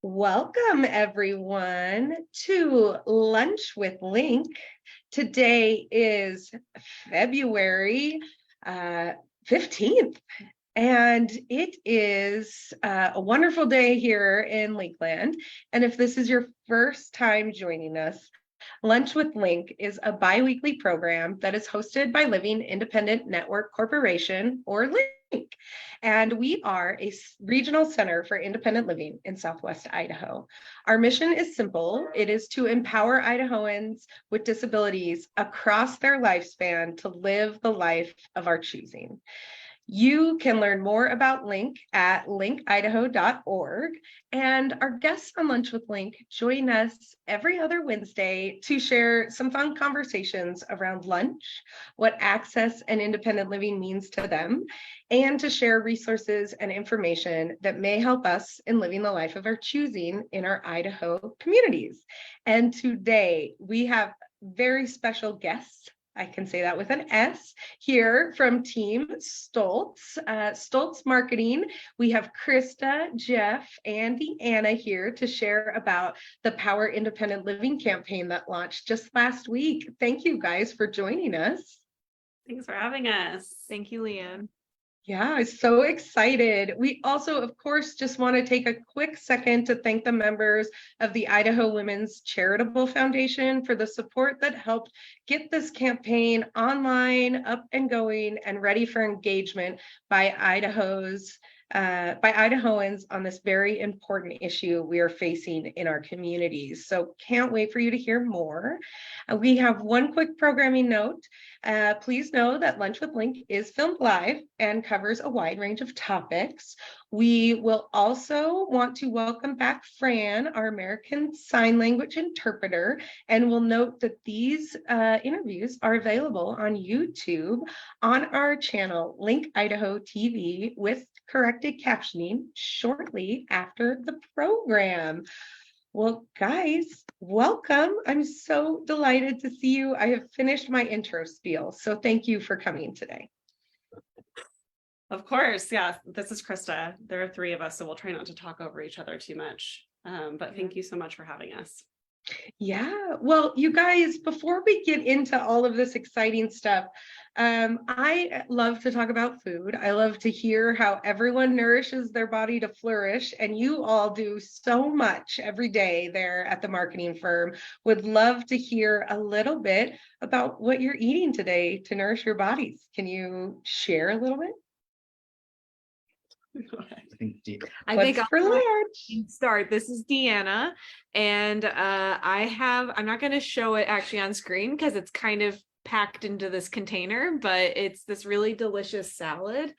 Welcome, everyone, to Lunch with Link. Today is February 15th, and it is a wonderful day here in Lakeland. And if this is your first time joining us, Lunch with Link is a bi-weekly program that is hosted by Living Independent Network Corporation, or Link. And we are a regional center for independent living in Southwest Idaho. Our mission is simple. It is to empower Idahoans with disabilities across their lifespan to live the life of our choosing. You can learn more about Link at linkidaho.org. And our guests on Lunch with Link join us every other Wednesday to share some fun conversations around lunch, what access and independent living means to them, and to share resources and information that may help us in living the life of our choosing in our Idaho communities. And today we have very special guests. I can say that with an S, here from Team Stoltz, Stoltz Marketing. We have Krista, Jeff, and Deanna here to share about the Power Independent Living campaign that launched just last week. Thank you guys for joining us. Thanks for having us. Thank you, Leanne. Yeah, I'm so excited. We also, of course, just want to take a quick second to thank the members of the Idaho Women's Charitable Foundation for the support that helped get this campaign online, up and going, and ready for engagement by Idahoans on this very important issue we are facing in our communities. So can't wait for you to hear more. We have one quick programming note. Please know that Lunch with Link is filmed live and covers a wide range of topics. We will also want to welcome back Fran, our American Sign Language interpreter, and we'll note that these interviews are available on YouTube on our channel, Link Idaho TV, with corrected captioning shortly after the program. Well, guys, welcome. I'm so delighted to see you. I have finished my intro spiel, so thank you for coming today. Of course, yeah, this is Krista. There are three of us, so we'll try not to talk over each other too much. But thank you so much for having us. Yeah, well, you guys, before we get into all of this exciting stuff, I love to talk about food. I love to hear how everyone nourishes their body to flourish, and you all do so much every day there at the marketing firm. Would love to hear a little bit about what you're eating today to nourish your bodies. Can you share a little bit? I think I'll start. This is Deanna, and I'm not going to show it actually on screen because it's kind of packed into this container, but it's this really delicious salad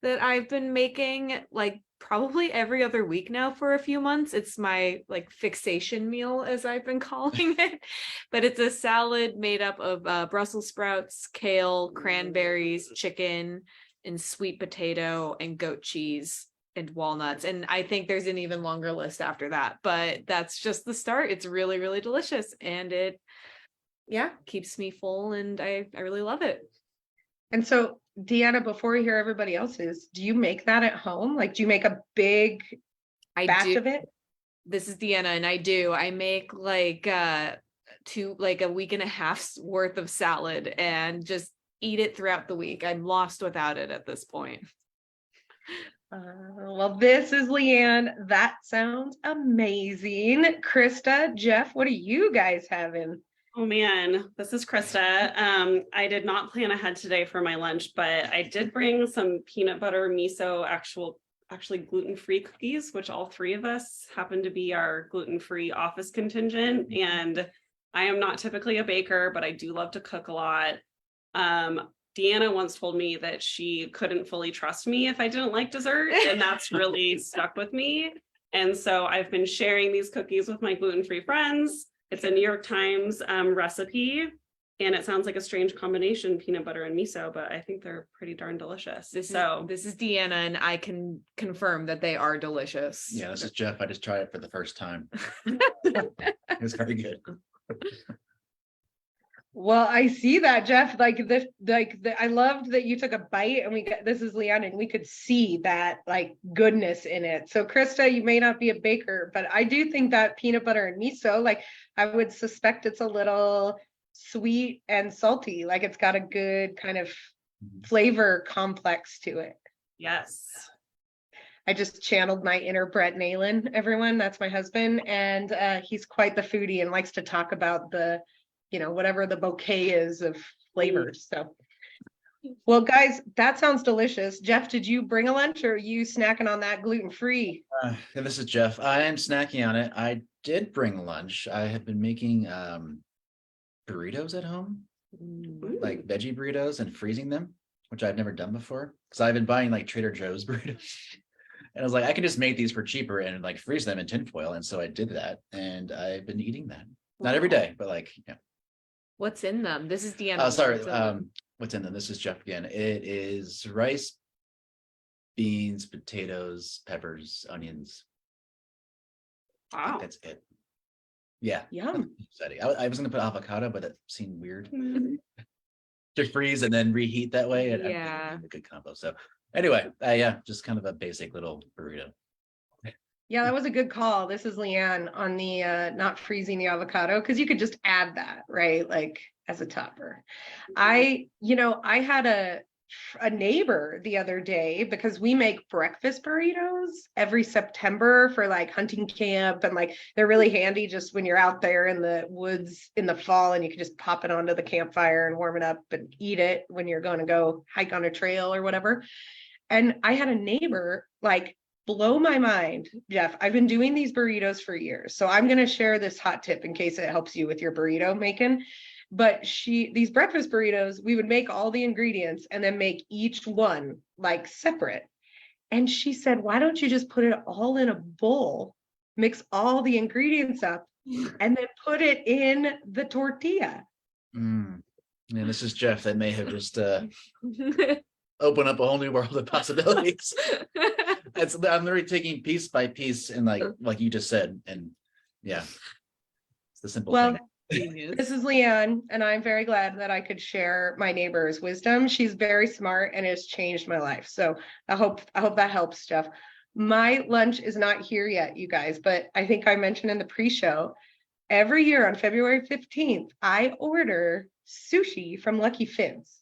that I've been making like probably every other week now for a few months. It's my like fixation meal, as I've been calling it, but it's a salad made up of Brussels sprouts, kale, cranberries, chicken, and sweet potato and goat cheese and walnuts. And I think there's an even longer list after that, but that's just the start. It's really, really delicious. And it, keeps me full, and I really love it. And so, Deanna, before we hear everybody else's, do you make that at home? Like, do you make a big batch of it? This is Deanna, and I do. I make like a week and a half's worth of salad and just eat it throughout the week. I'm lost without it at this point. Well, this is Leanne. That sounds amazing. Krista, Jeff, what are you guys having? Oh man, this is Krista. I did not plan ahead today for my lunch, but I did bring some peanut butter miso actually gluten-free cookies, which all three of us happen to be our gluten-free office contingent. And I am not typically a baker, but I do love to cook a lot. Deanna once told me that she couldn't fully trust me if I didn't like dessert, and that's really stuck with me. And so I've been sharing these cookies with my gluten-free friends. It's a New York Times recipe, and it sounds like a strange combination, peanut butter and miso, but I think they're pretty darn delicious. This is Deanna, and I can confirm that they are delicious. Yeah, this is Jeff. I just tried it for the first time. It was very good. Well, I see that, Jeff. I loved that you took a bite and this is Leanne, and we could see that like goodness in it. So Krista, you may not be a baker, but I do think that peanut butter and miso, like I would suspect it's a little sweet and salty. Like it's got a good kind of flavor complex to it. Yes. I just channeled my inner Brett Nalen, everyone. That's my husband. And he's quite the foodie and likes to talk about whatever the bouquet is of flavors. So, well, guys, that sounds delicious. Jeff, did you bring a lunch or are you snacking on that gluten-free? This is Jeff. I am snacking on it. I did bring lunch. I have been making burritos at home, like veggie burritos, and freezing them, which I've never done before. Because I've been buying like Trader Joe's burritos. And I was like, I can just make these for cheaper and like freeze them in tinfoil. And so I did that. And I've been eating that. Not every day, but like, yeah. What's in them? This is Deanna. What's in them? This is Jeff again. It is rice, beans, potatoes, peppers, onions. I think Wow. that's it. Yeah. Yum. Exciting. I was gonna put avocado, but it seemed weird to freeze and then reheat that way. And I think Yeah. it'd be a good combo. So anyway, yeah, just kind of a basic little burrito. Yeah, that was a good call. This is Leanne on the not freezing the avocado, because you could just add that, right? Like as a topper. I had a neighbor the other day, because we make breakfast burritos every September for like hunting camp, and like they're really handy just when you're out there in the woods in the fall, and you can just pop it onto the campfire and warm it up and eat it when you're going to go hike on a trail or whatever. And I had a neighbor like blow my mind, Jeff. I've been doing these burritos for years, so I'm going to share this hot tip in case it helps you with your burrito making. But these breakfast burritos, we would make all the ingredients and then make each one like separate. And she said, why don't you just put it all in a bowl, mix all the ingredients up, and then put it in the tortilla? And this is Jeff. That may have just opened up a whole new world of possibilities. I'm literally taking piece by piece and like you just said, and yeah, it's the simple thing. This is Leanne, and I'm very glad that I could share my neighbor's wisdom. She's very smart and has changed my life. So I hope that helps, Jeff. My lunch is not here yet, you guys, but I think I mentioned in the pre-show, every year on February 15th, I order sushi from Lucky Fins,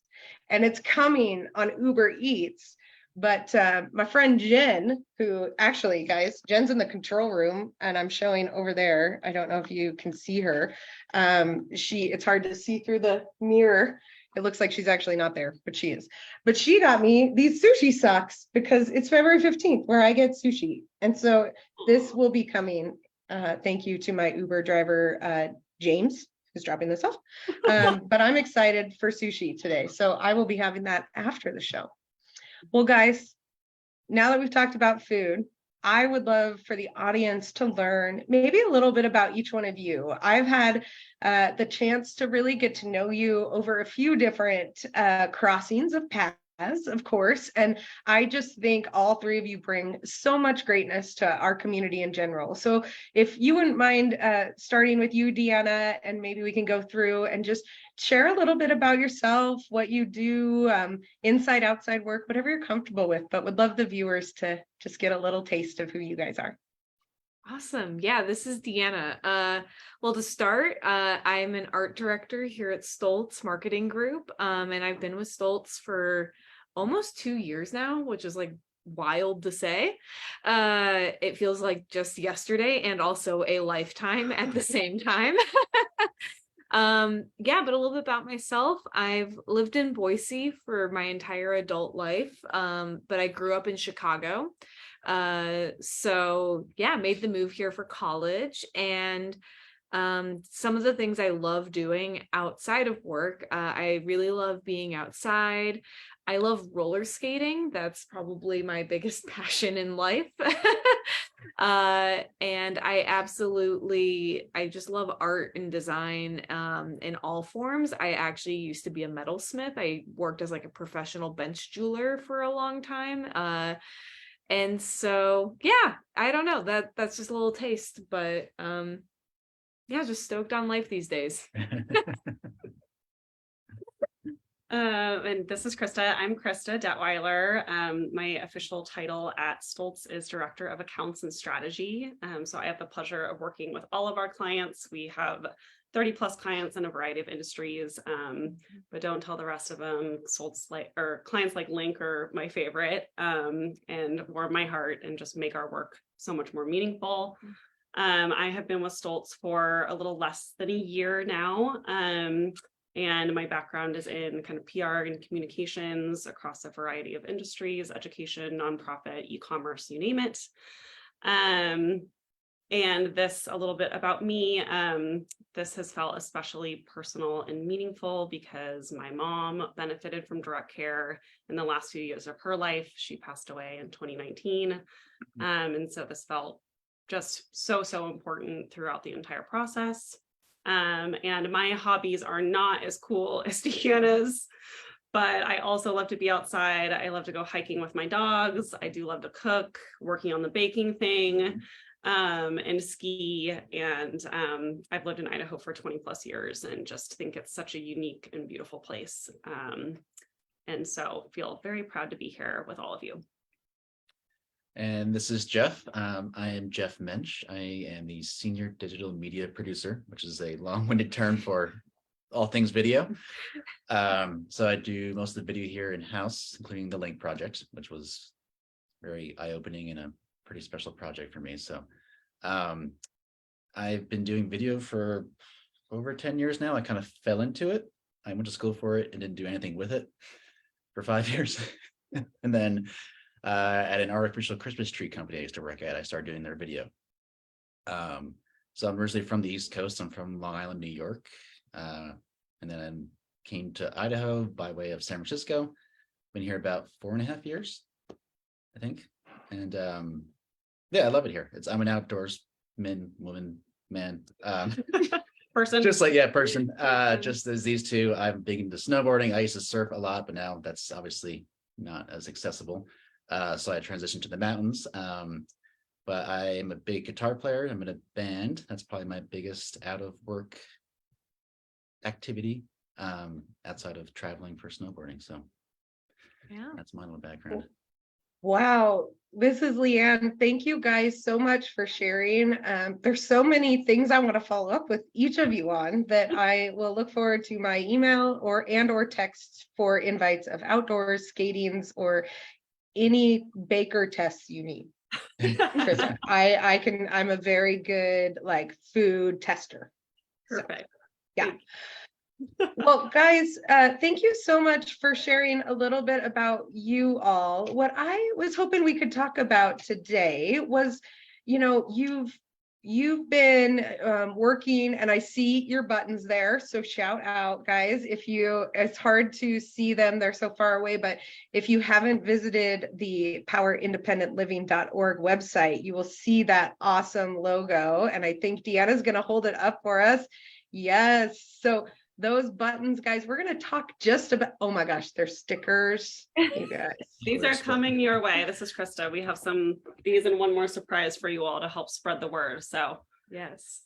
and it's coming on Uber Eats. But my friend Jen, who actually, guys, Jen's in the control room, and I'm showing over there. I don't know if you can see her. It's hard to see through the mirror. It looks like she's actually not there, but she is. But she got me these sushi socks because it's February 15th where I get sushi. And so this will be coming. Thank you to my Uber driver, James, who's dropping this off. But I'm excited for sushi today. So I will be having that after the show. Well, guys, now that we've talked about food, I would love for the audience to learn maybe a little bit about each one of you. I've had the chance to really get to know you over a few different crossings of paths, of course, and I just think all three of you bring so much greatness to our community in general. So if you wouldn't mind starting with you, Deanna, and maybe we can go through and just share a little bit about yourself, what you do, inside, outside work, whatever you're comfortable with, but would love the viewers to just get a little taste of who you guys are. Awesome. Yeah, this is Deanna. Well, to start, I'm an art director here at Stoltz Marketing Group, and I've been with Stoltz for almost 2 years now, which is like wild to say. It feels like just yesterday and also a lifetime at the same time. Yeah, but a little bit about myself. I've lived in Boise for my entire adult life, but I grew up in Chicago. So yeah, made the move here for college, and some of the things I love doing outside of work, I really love being outside. I love roller skating. That's probably my biggest passion in life. And I just love art and design in all forms. I actually used to be a metalsmith. I worked as like a professional bench jeweler for a long time. And so, yeah, I don't know, that's just a little taste, but yeah, just stoked on life these days. And this is Krista. I'm Krista Detweiler. My official title at Stoltz is Director of Accounts and Strategy. So I have the pleasure of working with all of our clients. We have 30 plus clients in a variety of industries, but don't tell the rest of them. Stoltz clients like Link are my favorite, and warm my heart and just make our work so much more meaningful. I have been with Stoltz for a little less than a year now. And my background is in kind of PR and communications across a variety of industries, education, nonprofit, e-commerce, you name it. And this, a little bit about me, this has felt especially personal and meaningful because my mom benefited from direct care in the last few years of her life. She passed away in 2019. And so this felt just so important throughout the entire process. And my hobbies are not as cool as Deanna's, but I also love to be outside. I love to go hiking with my dogs. I do love to cook, working on the baking thing, and ski. And I've lived in Idaho for 20 plus years and just think it's such a unique and beautiful place. And so feel very proud to be here with all of you. And this is Jeff. I am Jeff Mensch. I am the Senior Digital Media Producer, which is a long-winded term for all things video. So I do most of the video here in-house, including the Link project, which was very eye-opening and a pretty special project for me. So I've been doing video for over 10 years now. I kind of fell into it. I went to school for it and didn't do anything with it for 5 years. And then at an artificial Christmas tree company I used to work at, I started doing their video. So I'm originally from the East Coast. I'm from Long Island, New York. And then I came to Idaho by way of San Francisco. Been here about 4.5 years, I think. And yeah, I love it here. I'm an outdoors woman, man. Person. Just like, yeah, person. Just as these two, I'm big into snowboarding. I used to surf a lot, but now that's obviously not as accessible. So I transitioned to the mountains. But I am a big guitar player. I'm in a band. That's probably my biggest out of work activity outside of traveling for snowboarding. So Yeah, that's my little background. Wow, this is Leanne. Thank you guys so much for sharing. There's so many things I want to follow up with each of you on that I will look forward to my email or texts for invites of outdoors, skatings, or any baker tests you need. Krista, I'm a very good like food tester. Perfect. So, yeah. Well, guys, thank you so much for sharing a little bit about you all. What I was hoping we could talk about today was, you've been working, and I see your buttons there. So shout out, guys. It's hard to see them, they're so far away, but if you haven't visited the powerindependentliving.org website, you will see that awesome logo. And I think Deanna's going to hold it up for us. Yes. So those buttons, guys, we're going to talk just about, oh my gosh, they're stickers. You guys. These are coming your way. This is Krista. We have these and one more surprise for you all to help spread the word. So yes.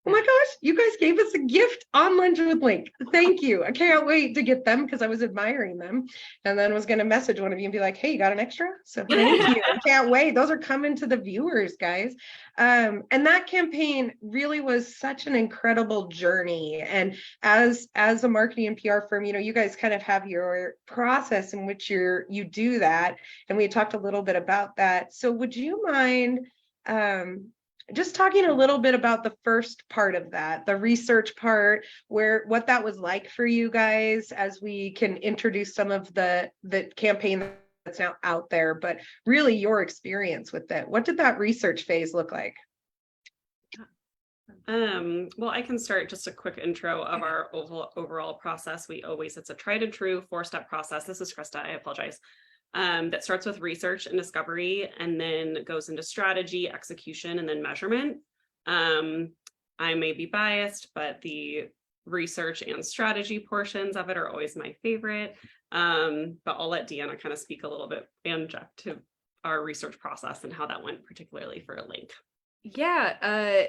Oh my gosh, you guys gave us a gift on Lunch with Link. Thank you. I can't wait to get them because I was admiring them and then was going to message one of you and be like, hey, you got an extra? So thank you. I can't wait. Those are coming to the viewers, guys. And that campaign really was such an incredible journey. And as a marketing and PR firm, you guys kind of have your process in which you do that. And we had talked a little bit about that. So would you mind just talking a little bit about the first part of that, the research part, what that was like for you guys, as we can introduce some of the campaign that's now out there, but really your experience with it. What did that research phase look like? Well, I can start just a quick intro of our overall process. It's a tried and true 4-step process. This is Krista, I apologize. That starts with research and discovery and then goes into strategy, execution, and then measurement. I may be biased, but the research and strategy portions of it are always my favorite. But I'll let Deanna kind of speak a little bit, and Jeff, to our research process and how that went, particularly for a Link. Yeah,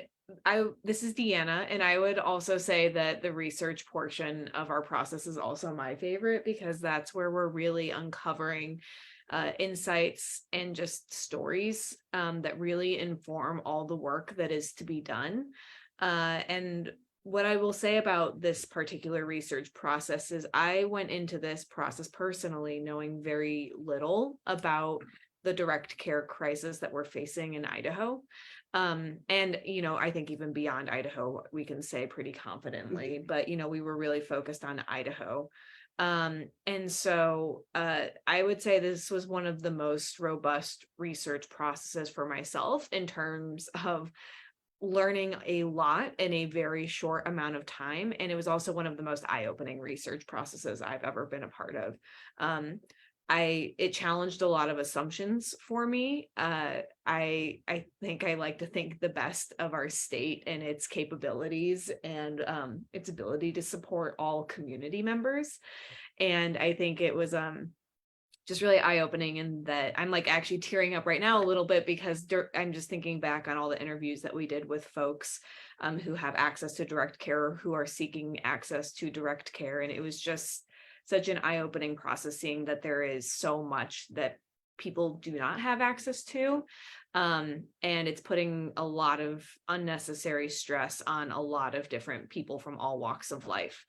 this is Deanna, and I would also say that the research portion of our process is also my favorite, because that's where we're really uncovering insights and just stories that really inform all the work that is to be done. And what I will say about this particular research process is I went into this process personally knowing very little about the direct care crisis that we're facing in Idaho. And, I think even beyond Idaho, we can say pretty confidently, but, we were really focused on Idaho. And so I would say this was one of the most robust research processes for myself in terms of learning a lot in a very short amount of time. And it was also one of the most eye-opening research processes I've ever been a part of. It challenged a lot of assumptions for me. I think I like to think the best of our state and its capabilities and its ability to support all community members. And I think it was just really eye-opening, in that I'm like actually tearing up right now a little bit, because I'm just thinking back on all the interviews that we did with folks who have access to direct care, or who are seeking access to direct care. And it was just such an eye-opening process, seeing that there is so much that people do not have access to. And it's putting a lot of unnecessary stress on a lot of different people from all walks of life.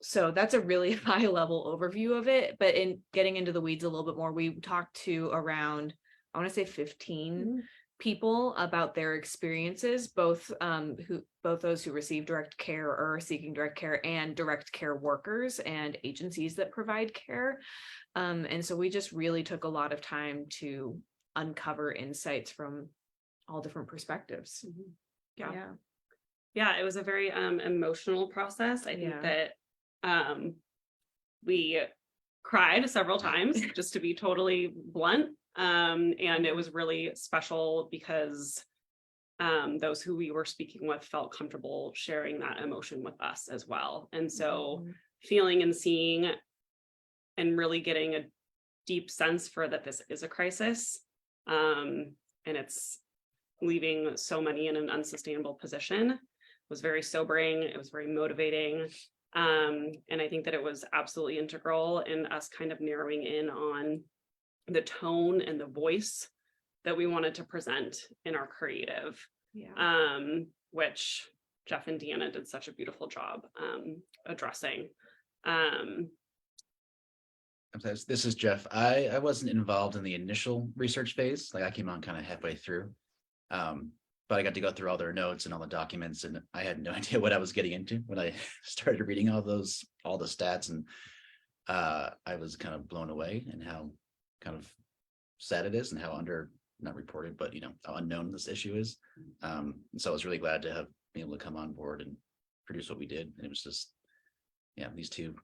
So that's a really high level overview of it. But in getting into the weeds a little bit more, we talked to around, I want to say 15 people about their experiences, both those who receive direct care or are seeking direct care, and direct care workers and agencies that provide care. And so we just really took a lot of time to uncover insights from all different perspectives. Yeah. It was a very emotional process. I think that we cried several times, just to be totally blunt. And it was really special because those who we were speaking with felt comfortable sharing that emotion with us as well. And so feeling and seeing and really getting a deep sense for that this is a crisis, and it's leaving so many in an unsustainable position, was very sobering. It was very motivating. And I think that it was absolutely integral in us kind of narrowing in on the tone and the voice that we wanted to present in our creative, which Jeff and Deanna did such a beautiful job addressing. This is Jeff. I wasn't involved in the initial research phase. Like, I came on kind of halfway through. But I got to go through all their notes and all the documents, and I had no idea what I was getting into when I started reading all the stats, and I was kind of blown away, and how kind of sad it is, and how not reported, but how unknown this issue is. So I was really glad to have been able to come on board and produce what we did. And it was just, these two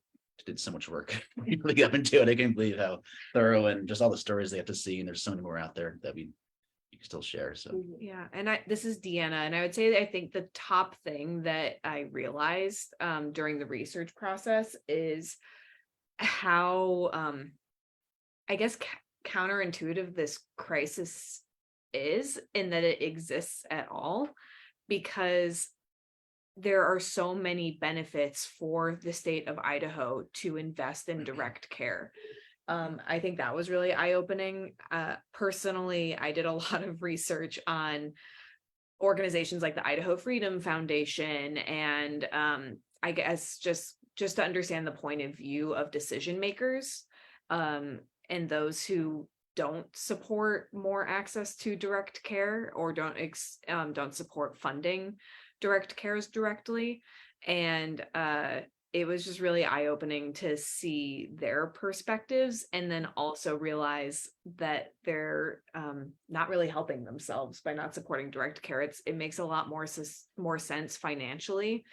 did so much work really got into it. I can't believe how thorough, and just all the stories they have to see, and there's so many more out there that you can still share. So and this is Deanna, and I would say that I think the top thing that I realized during the research process is how I guess counterintuitive this crisis is, in that it exists at all, because there are so many benefits for the state of Idaho to invest in direct care. I think that was really eye-opening. Personally, I did a lot of research on organizations like the Idaho Freedom Foundation, and I guess just to understand the point of view of decision makers, and those who don't support more access to direct care, or don't support funding direct cares directly. And it was just really eye-opening to see their perspectives, and then also realize that they're not really helping themselves by not supporting direct care. It makes a lot more sense financially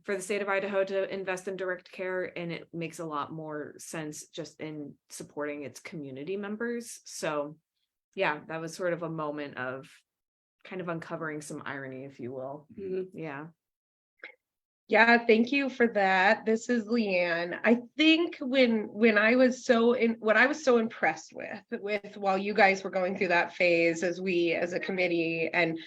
for the state of Idaho to invest in direct care, and it makes a lot more sense just in supporting its community members. So that was sort of a moment of kind of uncovering some irony, if you will. Yeah, thank you for that. This is Leanne. I think when I was what I was so impressed with while you guys were going through that phase as we as a committee and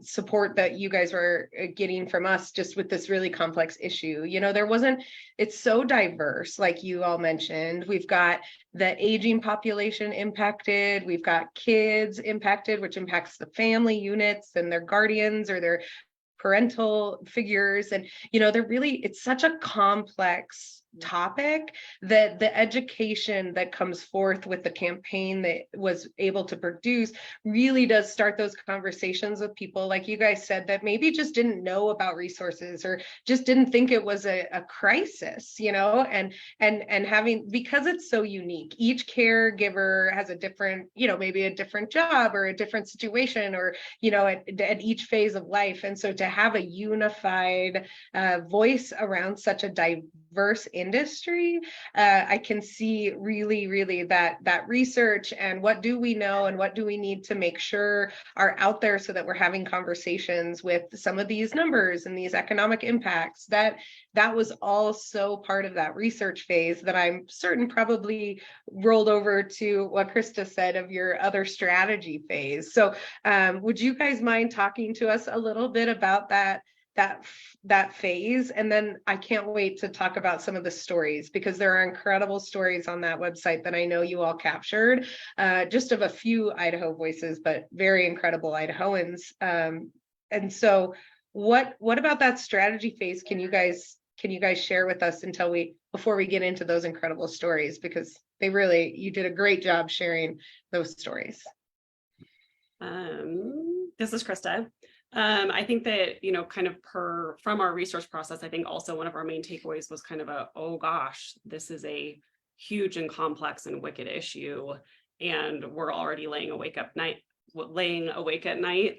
support that you guys were getting from us just with this really complex issue. You know, it's so diverse, like you all mentioned. We've got the aging population impacted, we've got kids impacted, which impacts the family units and their guardians or their parental figures. And it's such a complex topic that the education that comes forth with the campaign that was able to produce really does start those conversations with people like you guys said that maybe just didn't know about resources or just didn't think it was a crisis, and having, because it's so unique, each caregiver has a different, maybe a different job or a different situation or at each phase of life. And so to have a unified voice around such a diverse industry, I can see really that research and what do we know and what do we need to make sure are out there so that we're having conversations with some of these numbers and these economic impacts. That was also part of that research phase that I'm certain probably rolled over to what Krista said of your other strategy phase. So would you guys mind talking to us a little bit about that phase? And then I can't wait to talk about some of the stories, because there are incredible stories on that website that I know you all captured, just of a few Idaho voices, but very incredible Idahoans. And so what about that strategy phase can you guys share with us before we get into those incredible stories, because you did a great job sharing those stories. This is Krista. I think that, kind of from our research process, I think also one of our main takeaways was kind of oh gosh, this is a huge and complex and wicked issue. And we're already laying awake at night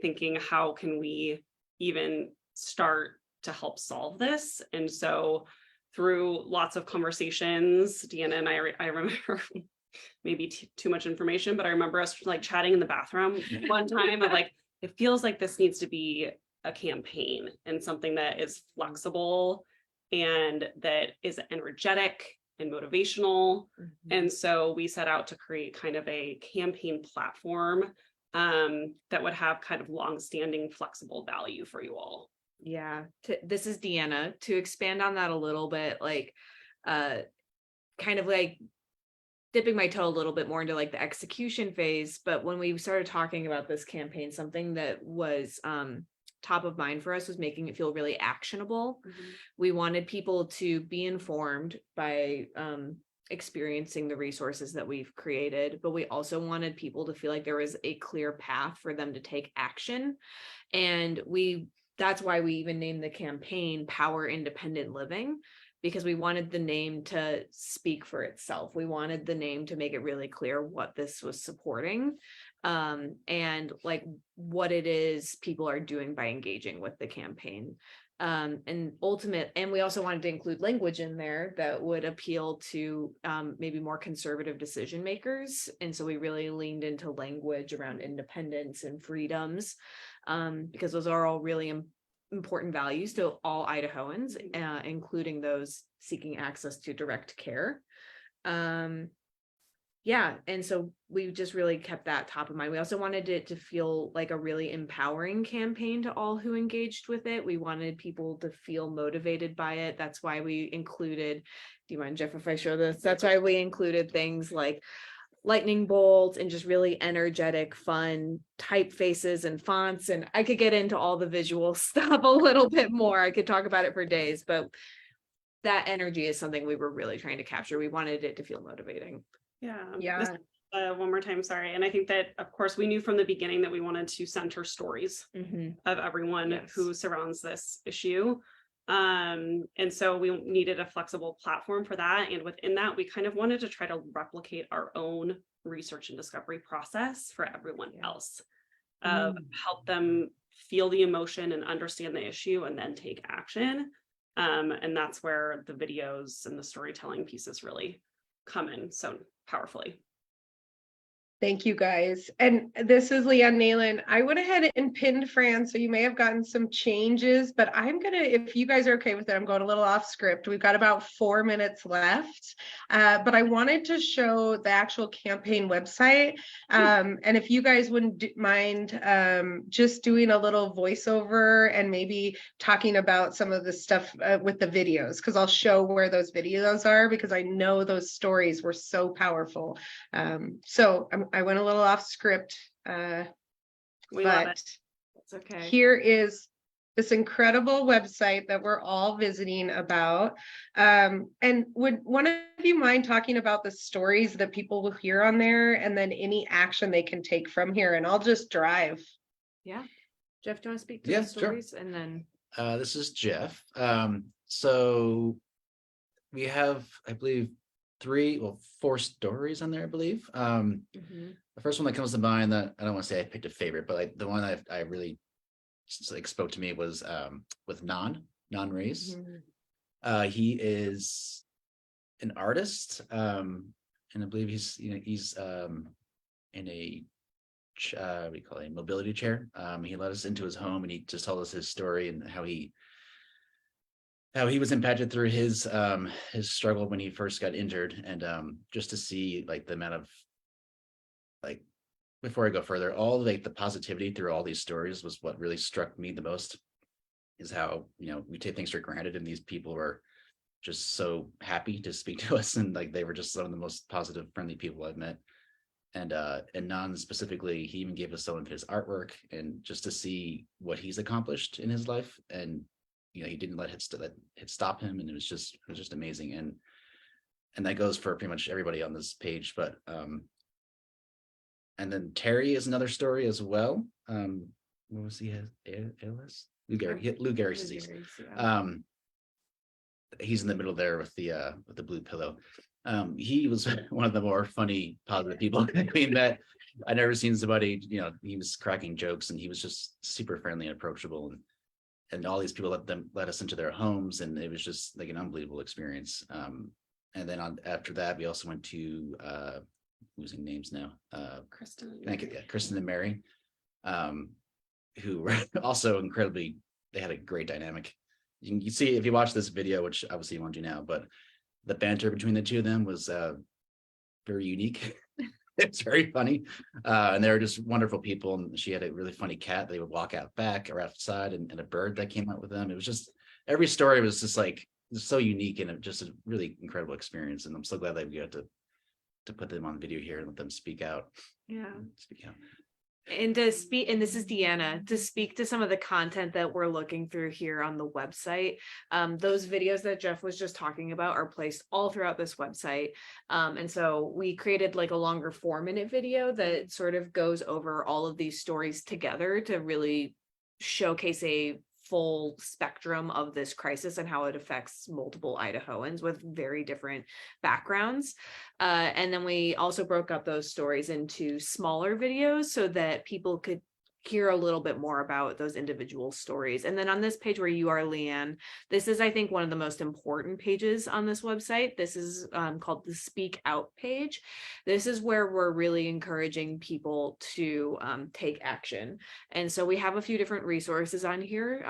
thinking, how can we even start to help solve this? And so through lots of conversations, Deanna and I remember maybe too much information, but I remember us like chatting in the bathroom one time of like, it feels like this needs to be a campaign and something that is flexible and that is energetic and motivational. Mm-hmm. And so we set out to create kind of a campaign platform that would have kind of long-standing flexible value for you all. Yeah, this is Deanna. To expand on that a little bit, like kind of like dipping my toe a little bit more into like the execution phase. But when we started talking about this campaign, something that was top of mind for us was making it feel really actionable. Mm-hmm. We wanted people to be informed by experiencing the resources that we've created, but we also wanted people to feel like there was a clear path for them to take action. And that's why we even named the campaign Power Independent Living, because we wanted the name to speak for itself. We wanted the name to make it really clear what this was supporting, and like what it is people are doing by engaging with the campaign. And we also wanted to include language in there that would appeal to maybe more conservative decision makers. And so we really leaned into language around independence and freedoms, because those are all really important values to all Idahoans, including those seeking access to direct care. And so we just really kept that top of mind. We also wanted it to feel like a really empowering campaign to all who engaged with it. We wanted people to feel motivated by it. That's why we included, do you mind, Jeff, if I show this? That's why we included things like lightning bolts and just really energetic, fun typefaces and fonts. And I could get into all the visual stuff a little bit more. I could talk about it for days, but that energy is something we were really trying to capture. We wanted it to feel motivating. Yeah. One more time, sorry. And I think that, of course, we knew from the beginning that we wanted to center stories of everyone who surrounds this issue. And so we needed a flexible platform for that. And within that, we kind of wanted to try to replicate our own research and discovery process for everyone else, help them feel the emotion and understand the issue and then take action. And that's where the videos and the storytelling pieces really come in so powerfully. Thank you guys. And this is Leanne Nalen. I went ahead and pinned Fran, so you may have gotten some changes, but I'm gonna, if you guys are okay with it, I'm going a little off script. We've got about 4 minutes left. But I wanted to show the actual campaign website. And if you guys wouldn't mind just doing a little voiceover and maybe talking about some of the stuff with the videos, because I'll show where those videos are, because I know those stories were so powerful. I went a little off script, We love but it. It's okay. here is this incredible website that we're all visiting about. And would one of you mind talking about the stories that people will hear on there, and then any action they can take from here? And I'll just drive. Yeah. Jeff, do you want to speak to Yeah, the sure. stories and then? This is Jeff. So we have, I believe, 4 stories on there, I believe. Mhm. The first one that comes to mind, that I don't want to say I picked a favorite, but like the one I really like spoke to me was with Non Reyes. Mhm. He is an artist, and I believe he's in a what do you call it, a mobility chair. He let us into his home, and he just told us his story and how he was impacted through his struggle when he first got injured, and just to see like the amount of, like, before I go further, all like the positivity through all these stories was what really struck me the most, is how, we take things for granted, and these people were just so happy to speak to us, and like they were just some of the most positive, friendly people I've met. And Non specifically, he even gave us some of his artwork, and just to see what he's accomplished in his life, and he didn't let it stop him, and it was just amazing. And that goes for pretty much everybody on this page. But and then Terry is another story as well. What was he? ALS? Lou Gehrig's disease. He's in the middle there with the blue pillow. He was one of the more funny, positive people we met. I never seen somebody, he was cracking jokes, and he was just super friendly and approachable, and all these people let us into their homes, and it was just like an unbelievable experience. And then after that, we also went to losing names now. Kristen. Thank you, yeah, Kristen and Mary, who were also incredibly. They had a great dynamic. You can see if you watch this video, which obviously you won't do now, but the banter between the two of them was very unique. It's very funny, and they were just wonderful people. And she had a really funny cat. They would walk out back or outside, and a bird that came out with them. It was just, every story was just like so unique, and just a really incredible experience. And I'm so glad that we got to put them on video here and let them speak out. Yeah. Speak out. And to speak, and this is Deanna, to speak to some of the content that we're looking through here on the website. Those videos that Jeff was just talking about are placed all throughout this website. And so we created like a longer 4-minute video that sort of goes over all of these stories together to really showcase a full spectrum of this crisis and how it affects multiple Idahoans with very different backgrounds. And then we also broke up those stories into smaller videos so that people could hear a little bit more about those individual stories. And then on this page where you are, Leanne, this is, I think, one of the most important pages on this website. This is called the Speak Out page. This is where we're really encouraging people to take action. And so we have a few different resources on here.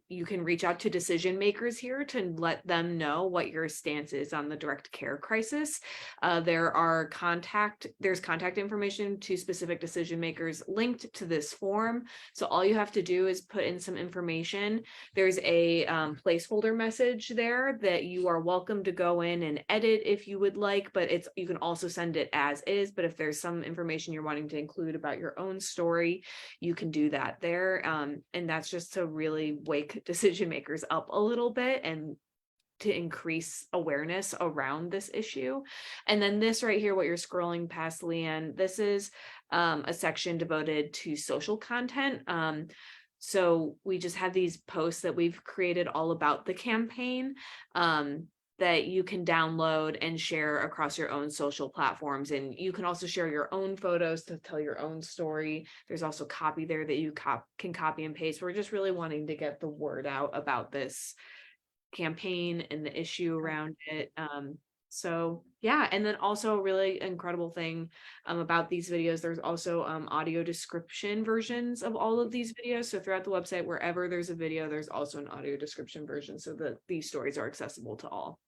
You can reach out to decision makers here to let them know what your stance is on the direct care crisis. There's contact information to specific decision makers linked to this form. So all you have to do is put in some information. There's a placeholder message there that you are welcome to go in and edit if you would like, but you can also send it as is. But if there's some information you're wanting to include about your own story, you can do that there. And that's just to really wake decision makers up a little bit and to increase awareness around this issue. And then this right here, what you're scrolling past, Leanne, this is a section devoted to social content. So we just have these posts that we've created all about the campaign that you can download and share across your own social platforms. And you can also share your own photos to tell your own story. There's also copy there that you can copy and paste. We're just really wanting to get the word out about this campaign and the issue around it. So yeah, and then also a really incredible thing about these videos, there's also audio description versions of all of these videos. So throughout the website, wherever there's a video, there's also an audio description version so that these stories are accessible to all.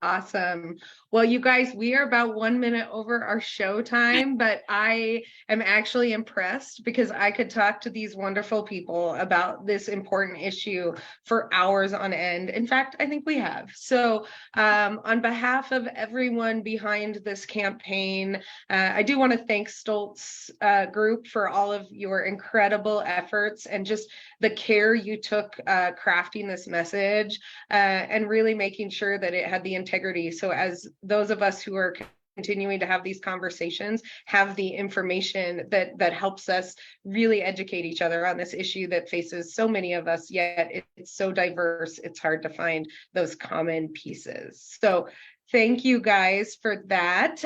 Awesome. Well, you guys, we are about 1 minute over our show time, but I am actually impressed because I could talk to these wonderful people about this important issue for hours on end. In fact, I think we have. So on behalf of everyone behind this campaign, I do want to thank Stoltz Group for all of your incredible efforts and just the care you took crafting this message and really making sure that it had the integrity. So as those of us who are continuing to have these conversations have the information that helps us really educate each other on this issue that faces so many of us, yet it's so diverse, it's hard to find those common pieces. So thank you guys for that.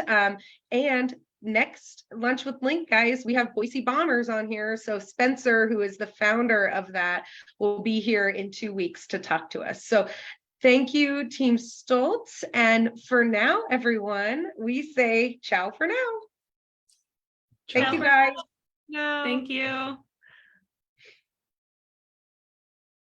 And next Lunch with Link, guys, we have Boise Bombers on here. So Spencer, who is the founder of that, will be here in 2 weeks to talk to us. So thank you, Team Stoltz. And for now, everyone, we say ciao for now. Ciao. Thank you, guys. No. Thank you.